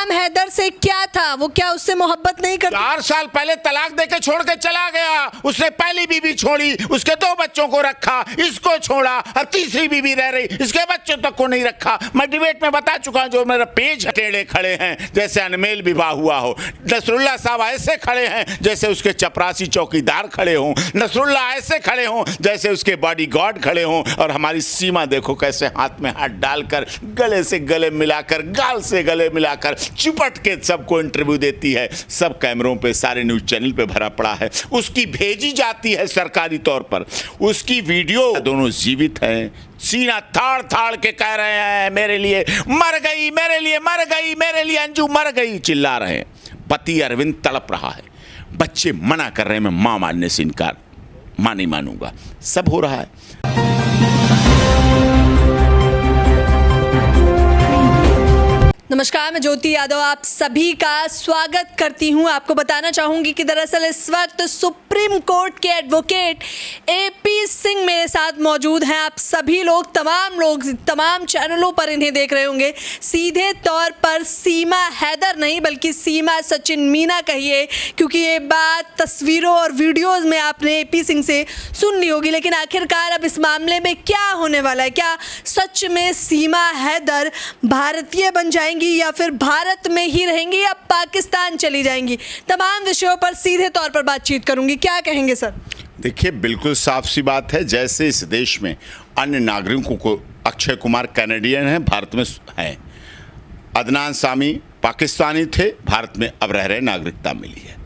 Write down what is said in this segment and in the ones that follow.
इस्लाम हैदर से क्या था? वो क्या उससे मोहब्बत नहीं करता? 4 साल पहले तलाक देके छोड़ के चला गया। उसने पहली बीवी छोड़ी, उसके 2 बच्चों को रखा, इसको छोड़ा, अब तीसरी बीवी रह रही, इसके बच्चों तक को नहीं रखा। मैं डिबेट में बता चुका हूं, जो मेरा पेज टेढ़े खड़े हैं जैसे अनमेल विवाह हुआ हो। नसरुल्लाह साहब ऐसे खड़े हैं जैसे उसके चपरासी चौकीदार खड़े हों। नसरुल्लाह ऐसे खड़े हों जैसे उसके बॉडीगार्ड खड़े हों। और हमारी सीमा देखो कैसे हाथ में हाथ डालकर, गले से गले मिलाकर, गाल से गले मिलाकर चिपट के सबको इंटरव्यू देती है। सब कैमरों पे, सारे न्यूज चैनल पे भरा पड़ा है। उसकी भेजी जाती है सरकारी तौर पर उसकी वीडियो। दोनों जीवित हैं, सीना थाड़ थाड़ के कह रहे हैं मेरे लिए मर गई, मेरे लिए मर गई, मेरे लिए अंजू मर गई, चिल्ला रहे हैं। पति अरविंद तड़प रहा है, बच्चे मना कर रहे हैं, मैं मां मानने से इनकार, मां नहीं मानूंगा। सब हो रहा है। नमस्कार, मैं ज्योति यादव आप सभी का स्वागत करती हूं। आपको बताना चाहूंगी कि दरअसल इस वक्त सुप्रीम कोर्ट के एडवोकेट एपी सिंह मेरे साथ मौजूद हैं। आप सभी लोग तमाम चैनलों पर इन्हें देख रहे होंगे। सीधे तौर पर सीमा हैदर नहीं बल्कि सीमा सचिन मीना कहिए, क्योंकि ये बात तस्वीरों और वीडियोज़ में आपने एपी सिंह से सुन ली होगी। लेकिन आखिरकार अब इस मामले में क्या होने वाला है? क्या सच में सीमा हैदर भारतीय बन जाएंगी या फिर भारत में ही रहेंगी या पाकिस्तान चली जाएंगी? तमाम विषयों पर सीधे तौर पर बातचीत करूंगी। क्या कहेंगे सर? देखिए, बिल्कुल साफ सी बात है, जैसे इस देश में अन्य नागरिकों को, अक्षय कुमार कैनेडियन है, भारत में है, अदनान सामी पाकिस्तानी थे, भारत में अब रह रहे, नागरिकता मिली है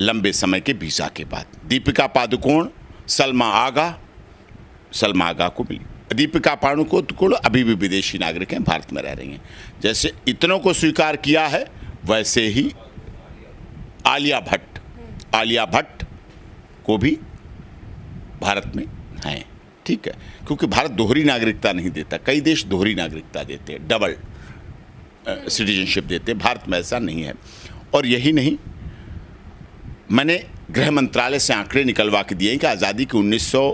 लंबे समय के वीजा के बाद। दीपिका पादुकोण, सलमा आगा को मिली। दीपिका पादुकोण अभी भी विदेशी नागरिक हैं, भारत में रह रही हैं। जैसे इतनों को स्वीकार किया है, वैसे ही आलिया भट्ट को भी भारत में हैं। ठीक है, क्योंकि भारत दोहरी नागरिकता नहीं देता। कई देश दोहरी नागरिकता देते हैं, डबल सिटीजनशिप देते हैं, भारत में ऐसा नहीं है। और यही नहीं, मैंने गृह मंत्रालय से आंकड़े निकलवा के दिए कि आज़ादी के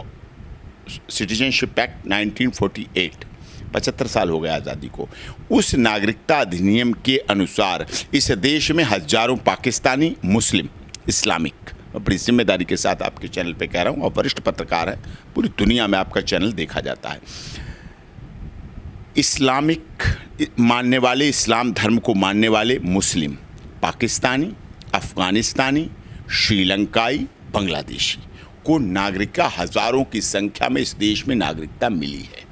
सिटीजनशिप एक्ट 1948, 75 साल हो गए आज़ादी को। उस नागरिकता अधिनियम के अनुसार इस देश में हजारों पाकिस्तानी मुस्लिम, इस्लामिक, बड़ी जिम्मेदारी के साथ आपके चैनल पे कह रहा हूँ, और वरिष्ठ पत्रकार है, पूरी दुनिया में आपका चैनल देखा जाता है। इस्लामिक मानने वाले, इस्लाम धर्म को मानने वाले मुस्लिम, पाकिस्तानी, अफगानिस्तानी, श्रीलंकाई, बांग्लादेशी को नागरिकता हजारों की संख्या में इस देश में नागरिकता मिली है।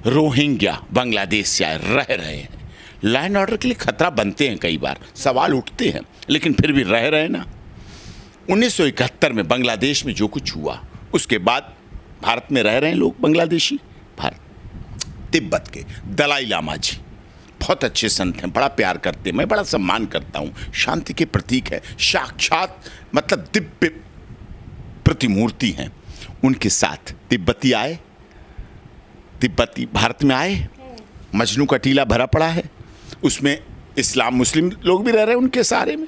रोहिंग्या बांग्लादेश से आए, रह रहे हैं, लॉ एंड ऑर्डर के लिए खतरा बनते हैं, कई बार सवाल उठते हैं, लेकिन फिर भी रह रहे ना। 1971 में बांग्लादेश में जो कुछ हुआ, उसके बाद भारत में रह रहे हैं लोग बांग्लादेशी। भारत, तिब्बत के दलाई लामा जी बहुत अच्छे संत हैं, बड़ा प्यार करते हैं, मैं बड़ा सम्मान करता हूँ, शांति के प्रतीक है, साक्षात मतलब दिव्य प्रतिमूर्ति हैं। उनके साथ तिब्बती भारत में आए, मजनू का टीला भरा पड़ा है, उसमें इस्लाम मुस्लिम लोग भी रह रहे हैं उनके सहारे में।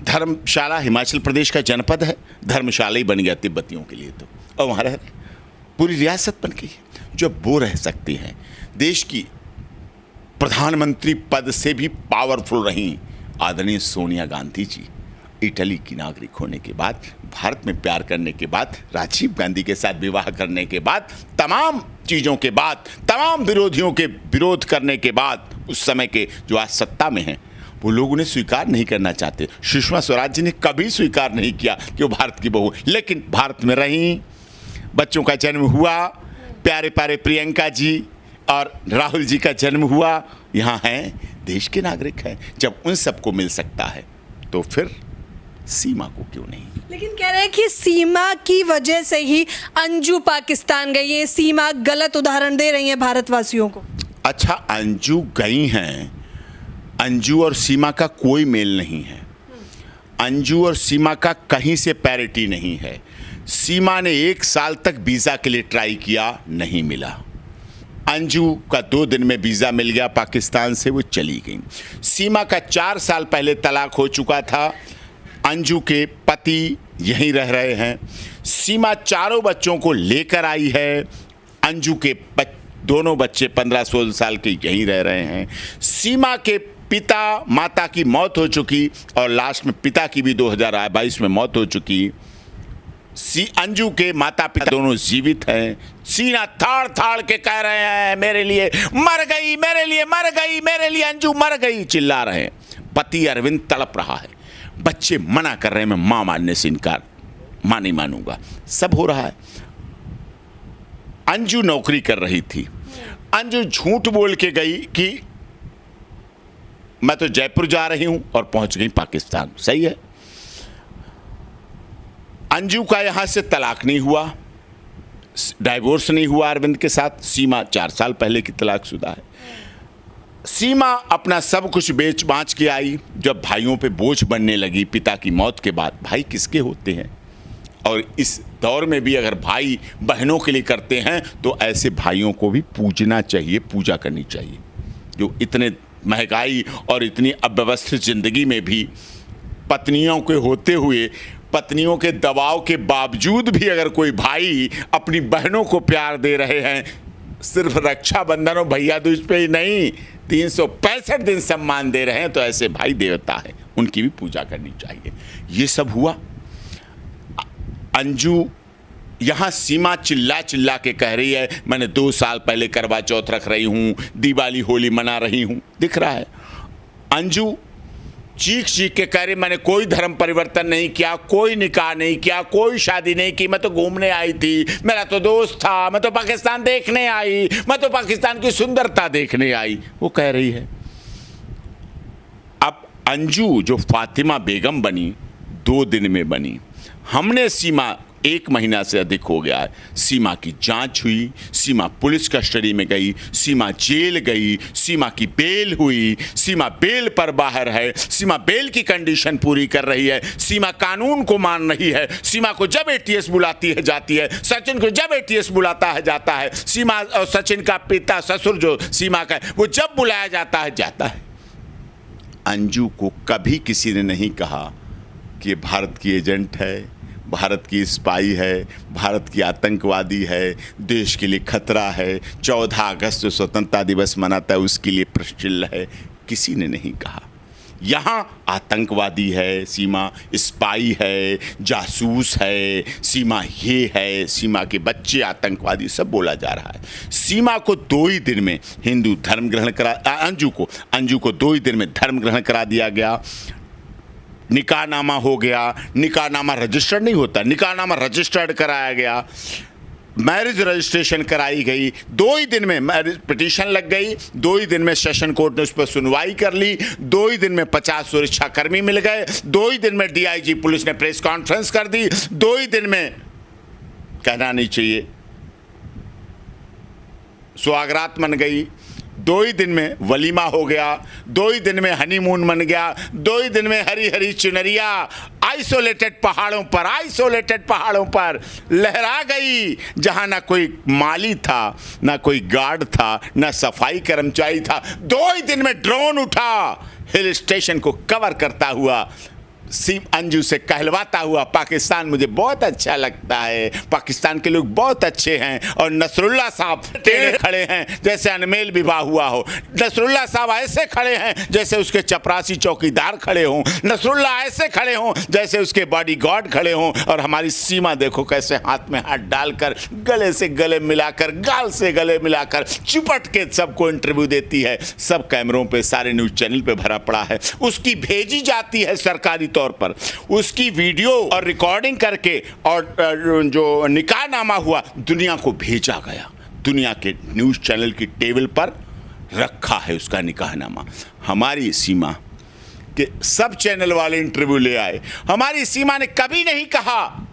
धर्मशाला हिमाचल प्रदेश का जनपद है, धर्मशाला ही बन गया तिब्बतियों के लिए, तो और वहाँ रह रहे, पूरी रियासत बन गई है। जब वो रह सकती हैं, देश की प्रधानमंत्री पद से भी पावरफुल रहीं आदरणीय सोनिया गांधी जी, इटली की नागरिक होने के बाद, भारत में प्यार करने के बाद, राजीव गांधी के साथ विवाह करने के बाद, तमाम चीज़ों के बाद, तमाम विरोधियों के विरोध करने के बाद, उस समय के जो आज सत्ता में हैं, वो लोग उन्हें स्वीकार नहीं करना चाहते। सुषमा स्वराज जी ने कभी स्वीकार नहीं किया कि वो भारत की बहू, लेकिन भारत में रहीं, बच्चों का जन्म हुआ, प्यारे प्यारे प्रियंका जी और राहुल जी का जन्म हुआ, यहाँ हैं, देश के नागरिक हैं। जब उन सबको मिल सकता है तो फिर सीमा को क्यों नहीं? लेकिन कह रहे हैं कि सीमा की वजह से ही अंजू पाकिस्तान गई है। सीमा गलत उदाहरण दे रही है भारतवासियों को। अच्छा, अंजू गई हैं, अंजू और सीमा का कोई मेल नहीं है। अंजू और सीमा का कहीं से पैरिटी नहीं है। सीमा ने 1 साल तक वीज़ा के लिए ट्राई किया, नहीं मिला। अंजू का 2 दिन में वीज़ा मिल गया पाकिस्तान से, वो चली गई। सीमा का 4 साल पहले तलाक हो चुका था, अंजू के पति यहीं रह रहे हैं। सीमा 4 बच्चों को लेकर आई है, अंजू के दोनों बच्चे 15-16 साल के यहीं रह रहे हैं। सीमा के पिता माता की मौत हो चुकी और लास्ट में पिता की भी 2022 में मौत हो चुकी। अंजू के माता पिता दोनों जीवित हैं। सीना थाड़ थाड़ के कह रहे हैं मेरे लिए मर गई, मेरे लिए मर गई, मेरे लिए अंजू मर गई, चिल्ला रहे हैं। पति अरविंद तड़प रहा है, बच्चे मना कर रहे हैं, मैं मां मानने से इनकार, मां नहीं मानूंगा। सब हो रहा है। अंजू नौकरी कर रही थी। अंजू झूठ बोल के गई कि मैं तो जयपुर जा रही हूं और पहुंच गई पाकिस्तान। सही है। अंजू का यहां से तलाक नहीं हुआ, डाइवोर्स नहीं हुआ अरविंद के साथ। सीमा 4 साल पहले की तलाकशुदा है। सीमा अपना सब कुछ बेच बाँच के आई। जब भाइयों पे बोझ बनने लगी पिता की मौत के बाद, भाई किसके होते हैं, और इस दौर में भी अगर भाई बहनों के लिए करते हैं तो ऐसे भाइयों को भी पूजना चाहिए, पूजा करनी चाहिए। जो इतने महंगाई और इतनी अव्यवस्थित जिंदगी में भी पत्नियों के होते हुए, पत्नियों के दबाव के बावजूद भी अगर कोई भाई अपनी बहनों को प्यार दे रहे हैं, सिर्फ रक्षाबंधन और भैया दूज पे ही नहीं, 365 दिन सम्मान दे रहे हैं, तो ऐसे भाई देवता है, उनकी भी पूजा करनी चाहिए। ये सब हुआ। अंजू यहाँ सीमा चिल्ला चिल्ला के कह रही है मैंने 2 साल पहले करवा चौथ रख रही हूँ, दिवाली होली मना रही हूँ। दिख रहा है। अंजू चीख चीख के कह रही मैंने कोई धर्म परिवर्तन नहीं किया, कोई निकाह नहीं किया, कोई शादी नहीं की, मैं तो घूमने आई थी, मेरा तो दोस्त था, मैं तो पाकिस्तान देखने आई, मैं तो पाकिस्तान की सुंदरता देखने आई, वो कह रही है। अब अंजू जो फातिमा बेगम बनी 2 दिन में बनी। हमने सीमा 1 महीना से अधिक हो गया है। सीमा की जांच हुई, सीमा पुलिस कस्टडी में गई, सीमा जेल गई, सीमा की बेल हुई, सीमा बेल पर बाहर है, सीमा बेल की कंडीशन पूरी कर रही है, सीमा कानून को मान रही है। सीमा को जब एटीएस बुलाती है जाती है, सचिन को जब एटीएस बुलाता है जाता है, सीमा और सचिन का पिता ससुर जो सीमा का वो जब बुलाया जाता है जाता है। अंजू को कभी किसी ने नहीं कहा कि भारत की एजेंट है, भारत की स्पाई है, भारत की आतंकवादी है, देश के लिए खतरा है, 14 अगस्त जो स्वतंत्रता दिवस मनाता है उसके लिए प्रश्चिल्य है। किसी ने नहीं कहा। यहाँ आतंकवादी है सीमा, स्पाई है, जासूस है सीमा, ये है सीमा के बच्चे आतंकवादी, सब बोला जा रहा है। सीमा को 2 ही दिन में हिंदू धर्म ग्रहण करा, अंजू को 2 ही दिन में धर्म ग्रहण करा दिया गया। निकाहनामा हो गया। निकाहनामा रजिस्टर्ड नहीं होता, निकाहनामा रजिस्टर्ड कराया गया। मैरिज रजिस्ट्रेशन कराई गई। 2 ही दिन में मैरिज पिटीशन लग गई। 2 ही दिन में सेशन कोर्ट ने उस पर सुनवाई कर ली। 2 ही दिन में 50 सुरक्षाकर्मी मिल गए। 2 ही दिन में डीआईजी पुलिस ने प्रेस कॉन्फ्रेंस कर दी। 2 ही दिन में, कहना नहीं चाहिए, सुहागरात मन गई। 2 ही दिन में वलीमा हो गया। 2 ही दिन में हनीमून मन गया। 2 ही दिन में हरी हरी चुनरिया आइसोलेटेड पहाड़ों पर लहरा गई, जहां ना कोई माली था, ना कोई गार्ड था, ना सफाई कर्मचारी था। 2 ही दिन में ड्रोन उठा, हिल स्टेशन को कवर करता हुआ, अंजू से कहलवाता हुआ पाकिस्तान मुझे बहुत अच्छा लगता है, पाकिस्तान के लोग बहुत अच्छे हैं। और नसरुल्लाह साहब टेढ़े खड़े हैं जैसे अनमेल विवाह हुआ हो। नसरुल्लाह साहब ऐसे खड़े हैं जैसे उसके चपरासी चौकीदार खड़े हों। नसरुल्लाह ऐसे खड़े हों जैसे उसके बॉडीगार्ड खड़े हों। और हमारी सीमा देखो कैसे हाथ में हाथ डालकर, गले से गले मिलाकर, गाल से गले मिलाकर चिपट के सबको इंटरव्यू देती है। सब कैमरों पे, सारे न्यूज़ चैनल पे भरा पड़ा है। उसकी भेजी जाती है सरकारी तौर पर, उसकी वीडियो और रिकॉर्डिंग करके, और जो निकाहनामा हुआ दुनिया को भेजा गया। दुनिया के न्यूज़ चैनल की टेबल पर रखा है उसका निकाहनामा। हमारी सीमा के सब चैनल वाले इंटरव्यू ले आए। हमारी सीमा ने कभी नहीं कहा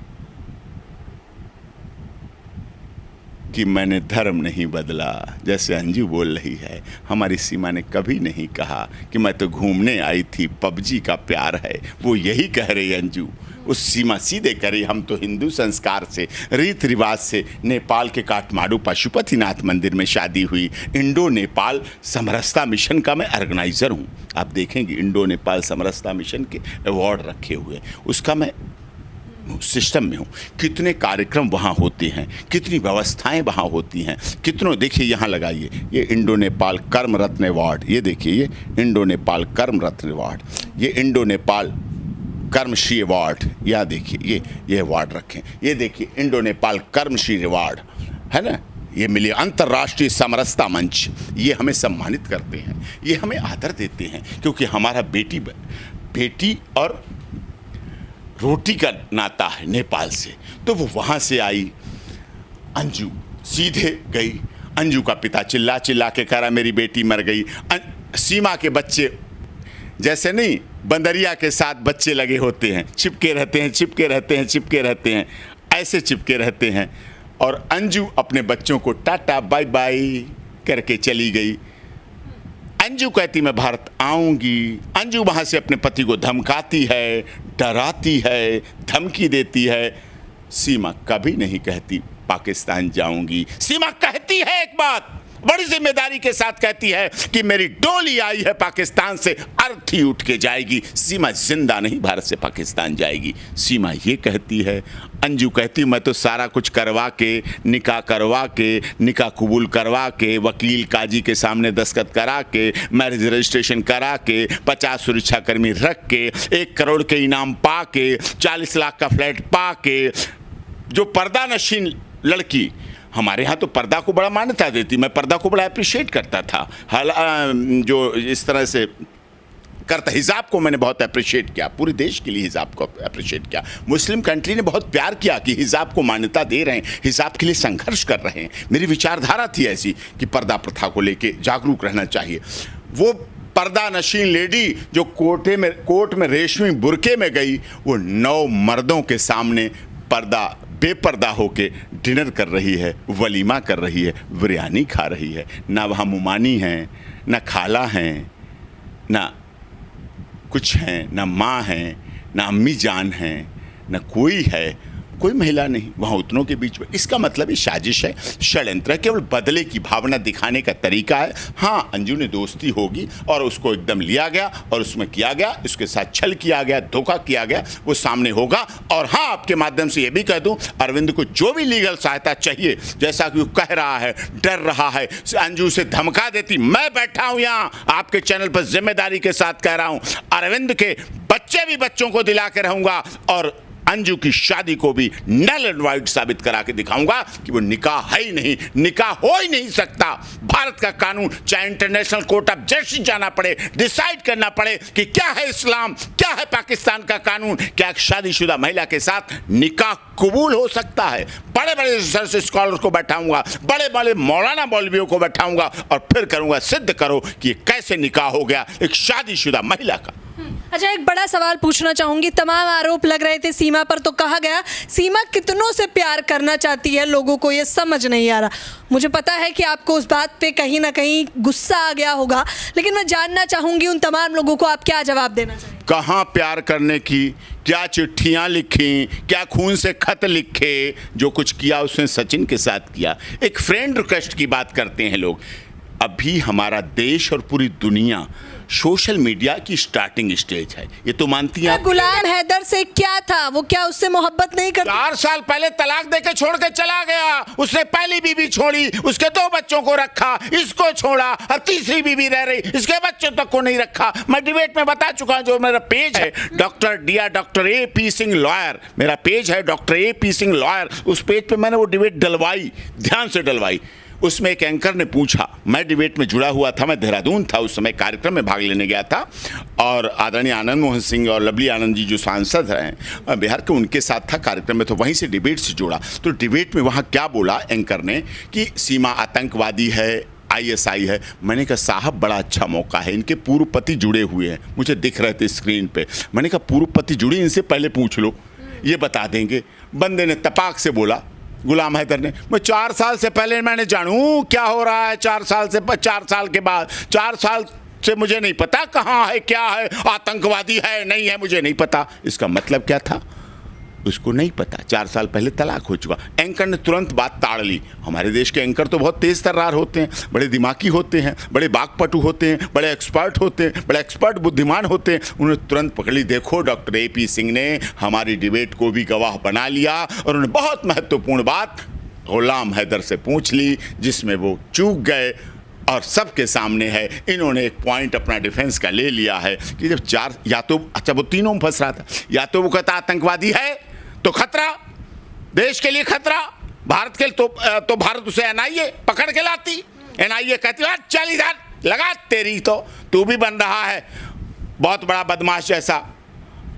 कि मैंने धर्म नहीं बदला, जैसे अंजू बोल रही है। हमारी सीमा ने कभी नहीं कहा कि मैं तो घूमने आई थी, पबजी का प्यार है। वो यही कह रही अंजू। उस सीमा सीधे करी हम तो हिंदू संस्कार से, रीत रिवाज से, नेपाल के काठमांडू पशुपतिनाथ मंदिर में शादी हुई। इंडो नेपाल समरसता मिशन का मैं ऑर्गेनाइज़र हूँ। आप देखेंगे इंडो नेपाल समरसता मिशन के अवार्ड रखे हुए, उसका मैं सिस्टम में हूँ, कितने कार्यक्रम वहाँ होते हैं, कितनी व्यवस्थाएं वहाँ होती हैं, कितनों। देखिए यहाँ लगाइए, ये इंडो नेपाल कर्म रत्न अवार्ड, ये देखिए ये इंडो नेपाल कर्म रत्न अवार्ड, ये इंडो नेपाल कर्मश्री अवार्ड, यहाँ देखिए ये अवार्ड रखें, ये देखिए इंडो नेपाल कर्मश्री अवार्ड है ना, ये मिले अंतर्राष्ट्रीय समरसता मंच, ये हमें सम्मानित करते हैं, ये हमें आदर देते हैं, क्योंकि हमारा बेटी और रोटी का नाता है नेपाल से। तो वो वहाँ से आई, अंजू सीधे गई, अंजू का पिता चिल्ला चिल्ला के कह रहा मेरी बेटी मर गई। सीमा के बच्चे जैसे नहीं बंदरिया के साथ बच्चे लगे होते हैं, चिपके रहते हैं, चिपके रहते हैं, चिपके रहते हैं, ऐसे चिपके रहते हैं। और अंजू अपने बच्चों को टाटा बाय बाय करके चली गई। अंजू कहती मैं भारत आऊंगी। अंजू वहाँ से अपने पति को धमकाती है, डराती है, धमकी देती है। सीमा कभी नहीं कहती पाकिस्तान जाऊंगी। सीमा कहती है एक बात, बड़ी जिम्मेदारी के साथ कहती है कि मेरी डोली आई है पाकिस्तान से, अर्थी उठ के जाएगी। सीमा जिंदा नहीं भारत से पाकिस्तान जाएगी। सीमा ये कहती है। अंजू कहती मैं तो सारा कुछ करवा के, निकाह करवा के, निकाह कबूल करवा के, वकील काजी के सामने दस्तखत करा के, मैरिज रजिस्ट्रेशन करा के, 50 सुरक्षाकर्मी रख के, 1 करोड़ के इनाम पा के, 40 लाख का फ्लैट पा के, जो पर्दा नशीन लड़की, हमारे यहाँ तो पर्दा को बड़ा मान्यता देती, मैं पर्दा को बड़ा अप्रिशिएट करता था। जो इस तरह से करता, हिजाब को मैंने बहुत अप्रिशिएट किया, पूरे देश के लिए हिजाब को अप्रिशिएट किया। मुस्लिम कंट्री ने बहुत प्यार किया कि हिजाब को मान्यता दे रहे हैं, हिजाब के लिए संघर्ष कर रहे हैं। मेरी विचारधारा थी ऐसी कि पर्दा प्रथा को लेके जागरूक रहना चाहिए। वो पर्दा नशीन लेडी जो कोर्ट में रेशमी बुरके में गई, वो 9 मर्दों के सामने बेपर्दा होके डिनर कर रही है, वलीमा कर रही है, बिरयानी खा रही है। ना वहाँ मुमानी हैं, ना खाला हैं, ना कुछ हैं, ना माँ हैं, ना अम्मी जान हैं, ना कोई है, कोई महिला नहीं वहाँ उतनों के बीच में। इसका मतलब ये साजिश है, षड्यंत्र है, केवल बदले की भावना दिखाने का तरीका है। हाँ, अंजू ने दोस्ती होगी और उसको एकदम लिया गया और उसमें किया गया, उसके साथ छल किया गया, धोखा किया गया, वो सामने होगा। और हाँ, आपके माध्यम से ये भी कह दूं, अरविंद को जो भी लीगल सहायता चाहिए, जैसा कि वो कह रहा है, डर रहा है, अंजू से धमका देती, मैं बैठा हूँ यहाँ आपके चैनल पर जिम्मेदारी के साथ कह रहा हूँ, अरविंद के बच्चों को दिला के रहूँगा और अंजू की शादी को भी नल एंड वाइड साबित करा के दिखाऊंगा कि वो निकाह है ही नहीं, निकाह हो ही नहीं सकता। भारत का कानून, चाहे इंटरनेशनल कोर्ट ऑफ जस्टिस जाना पड़े, डिसाइड करना पड़े कि क्या है इस्लाम, क्या है पाकिस्तान का कानून, क्या एक शादीशुदा महिला के साथ निकाह कबूल हो सकता है। बड़े बड़े रिसर्च स्कॉलर को बैठाऊंगा, बड़े बड़े मौलाना मौलवियों को बैठाऊंगा और फिर करूंगा सिद्ध करो कि कैसे निकाह हो गया एक शादीशुदा महिला का। अच्छा, एक बड़ा सवाल पूछना चाहूंगी। तमाम आरोप लग रहे थे सीमा पर, तो कहा गया सीमा कितनों से प्यार करना चाहती है, लोगों को ये समझ नहीं आ रहा। मुझे पता है कि आपको उस बात पे कहीं ना कहीं गुस्सा आ गया होगा, लेकिन मैं जानना चाहूंगी उन तमाम लोगों को आप क्या जवाब देना चाहिए। कहाँ प्यार करने की, क्या चिट्ठियाँ लिखी, क्या खून से खत लिखे, जो कुछ किया उसने सचिन के साथ किया। एक फ्रेंड रिक्वेस्ट की बात करते हैं लोग। अभी हमारा देश और पूरी दुनिया सोशल मीडिया की स्टार्टिंग स्टेज है, ये तो मानती हैं आप। गुलाम हैदर से क्या था, वो क्या उससे मोहब्बत नहीं करता? 4 साल पहले तलाक देके छोड़ के चला गया। उसने पहली बीवी छोड़ी, उसके 2 बच्चों को रखा, इसको छोड़ा, अब तीसरी बीवी रह रही, इसके बच्चों तक को नहीं रखा। मैं डिबेट में बता चुका हूं, जो मेरा पेज है डॉक्टर AP सिंह लॉयर, मेरा पेज है डॉक्टर AP सिंह लॉयर। उस पेज पे मैंने वो डिबेट डलवाई, ध्यान से डलवाई। उसमें एक एंकर ने पूछा, मैं डिबेट में जुड़ा हुआ था, मैं देहरादून था उस समय, कार्यक्रम में भाग लेने गया था, और आदरणीय आनंद मोहन सिंह और लवली आनंद जी जो सांसद हैं बिहार के, उनके साथ था कार्यक्रम में, तो वहीं से डिबेट से जुड़ा। तो डिबेट में वहाँ क्या बोला एंकर ने कि सीमा आतंकवादी है, ISI है। मैंने कहा साहब बड़ा अच्छा मौका है, इनके पूर्व पति जुड़े हुए हैं, मुझे दिख रहे थे स्क्रीन पे। मैंने कहा पूर्व पति जुड़े, इनसे पहले पूछ लो, ये बता देंगे। बंदे ने तपाक से बोला, गुलाम हैदर ने, मैं 4 साल से पहले मैंने जानूं क्या हो रहा है, 4 साल के बाद, 4 साल से मुझे नहीं पता कहाँ है, क्या है, आतंकवादी है नहीं है, मुझे नहीं पता। इसका मतलब क्या था? उसको नहीं पता, 4 साल पहले तलाक हो चुका। एंकर ने तुरंत बात ताड़ ली। हमारे देश के एंकर तो बहुत तेज तर्रार होते हैं, बड़े दिमागी होते हैं, बड़े बागपटु होते हैं, बड़े एक्सपर्ट होते हैं, बड़े एक्सपर्ट बुद्धिमान होते हैं। उन्होंने तुरंत पकड़ ली। देखो डॉक्टर AP सिंह ने हमारी डिबेट को भी गवाह बना लिया और उन्होंने बहुत महत्वपूर्ण बात गुलाम हैदर से पूछ ली, जिसमें वो चूक गए और सबके सामने है। इन्होंने एक पॉइंट अपना डिफेंस का ले लिया है कि जब 4 या तो अच्छा वो तीनों में फंस रहा था, या तो वो कहता आतंकवादी है तो खतरा, देश के लिए खतरा, भारत के लिए तो भारत उसे NIA पकड़ के लाती। NIA कहती है चल इधर लगा तेरी, तो तू भी बन रहा है बहुत बड़ा बदमाश जैसा,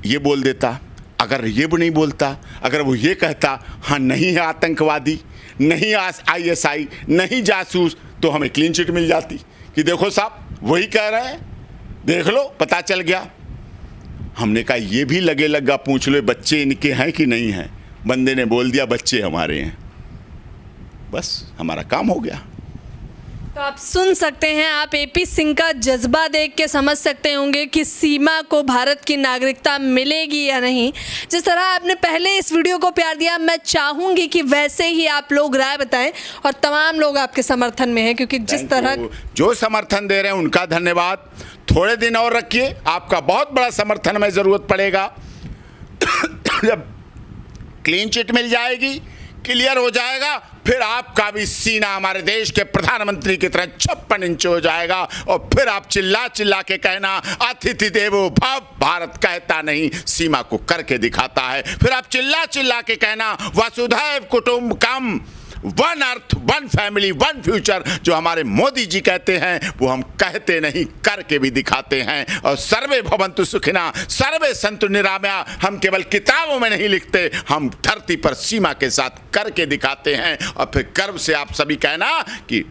ये बोल देता। अगर ये भी नहीं बोलता, अगर वो ये कहता हाँ नहीं है आतंकवादी, नहीं ISI, नहीं जासूस, तो हमें क्लीन चिट मिल जाती कि देखो साहब वही कह रहे हैं, देख लो पता चल गया। हमने कहा ये भी लगे लगा पूछ लो बच्चे इनके हैं कि नहीं हैं। बंदे ने बोल दिया बच्चे हमारे हैं, बस हमारा काम हो गया। तो आप सुन सकते हैं, आप AP सिंह का जज्बा देख के समझ सकते होंगे कि सीमा को भारत की नागरिकता मिलेगी या नहीं। जिस तरह आपने पहले इस वीडियो को प्यार दिया, मैं चाहूंगी कि वैसे ही आप लोग राय बताएं और तमाम लोग आपके समर्थन में हैं, क्योंकि जिस तरह जो समर्थन दे रहे हैं उनका धन्यवाद। थोड़े दिन और रखिए, आपका बहुत बड़ा समर्थन में ज़रूरत पड़ेगा। जब क्लीन चिट मिल जाएगी, क्लियर हो जाएगा, फिर आपका भी सीना हमारे देश के प्रधानमंत्री की तरह 56 इंच हो जाएगा और फिर आप चिल्ला चिल्ला के कहना अतिथि देवो भव, भारत कहता नहीं सीमा को करके दिखाता है। फिर आप चिल्ला चिल्ला के कहना वसुधैव कुटुंबकम, one earth, one family, one future, जो हमारे मोदी जी कहते हैं वो हम कहते नहीं करके भी दिखाते हैं। और सर्वे भवन्तु सुखिना, सर्वे सन्तु निरामया, हम केवल किताबों में नहीं लिखते, हम धरती पर सीमा के साथ करके दिखाते हैं। और फिर गर्व से आप सभी कहना कि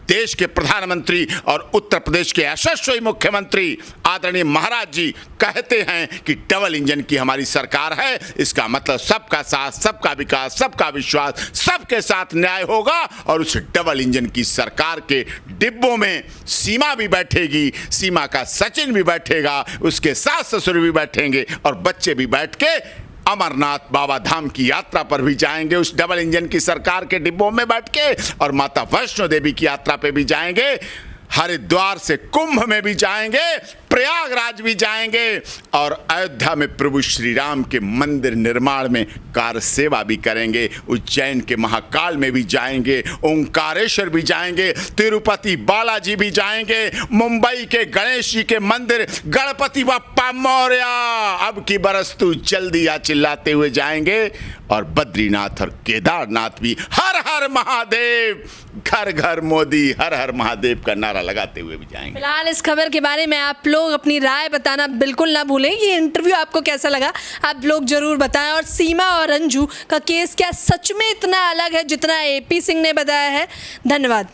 देश के प्रधानमंत्री और उत्तर प्रदेश के यशस्वी मुख्यमंत्री आदरणीय महाराज जी कहते हैं कि डबल इंजन की हमारी सरकार है। इसका मतलब सबका साथ, सबका विकास, सबका विश्वास, सबके साथ न्याय होगा। और उस डबल इंजन की सरकार के डिब्बों में सीमा भी बैठेगी, सीमा का सचिन भी बैठेगा, उसके सास ससुर भी बैठेंगे और बच्चे भी बैठ के अमरनाथ बाबा धाम की यात्रा पर भी जाएंगे उस डबल इंजन की सरकार के डिब्बों में बैठ के, और माता वैष्णो देवी की यात्रा पे भी जाएंगे, हरिद्वार से कुंभ में भी जाएंगे, प्रयागराज भी जाएंगे और अयोध्या में प्रभु श्री राम के मंदिर निर्माण में कार सेवा भी करेंगे। उज्जैन के महाकाल में भी जाएंगे, ओंकारेश्वर भी जाएंगे, तिरुपति बालाजी भी जाएंगे, मुंबई के गणेश जी के मंदिर गणपति बप्पा मौर्या अब की बरस तू जल्दी आ चिल्लाते हुए जाएंगे। और बद्रीनाथ और केदारनाथ भी हर हर महादेव, घर घर मोदी, हर हर महादेव का नारा लगाते हुए भी जाएंगे। फिलहाल इस खबर के बारे में आप लोग अपनी राय बताना बिल्कुल ना भूलें। ये इंटरव्यू आपको कैसा लगा आप लोग जरूर बताएं। और सीमा और अंजू का केस क्या सच में इतना अलग है जितना AP सिंह ने बताया है? धन्यवाद।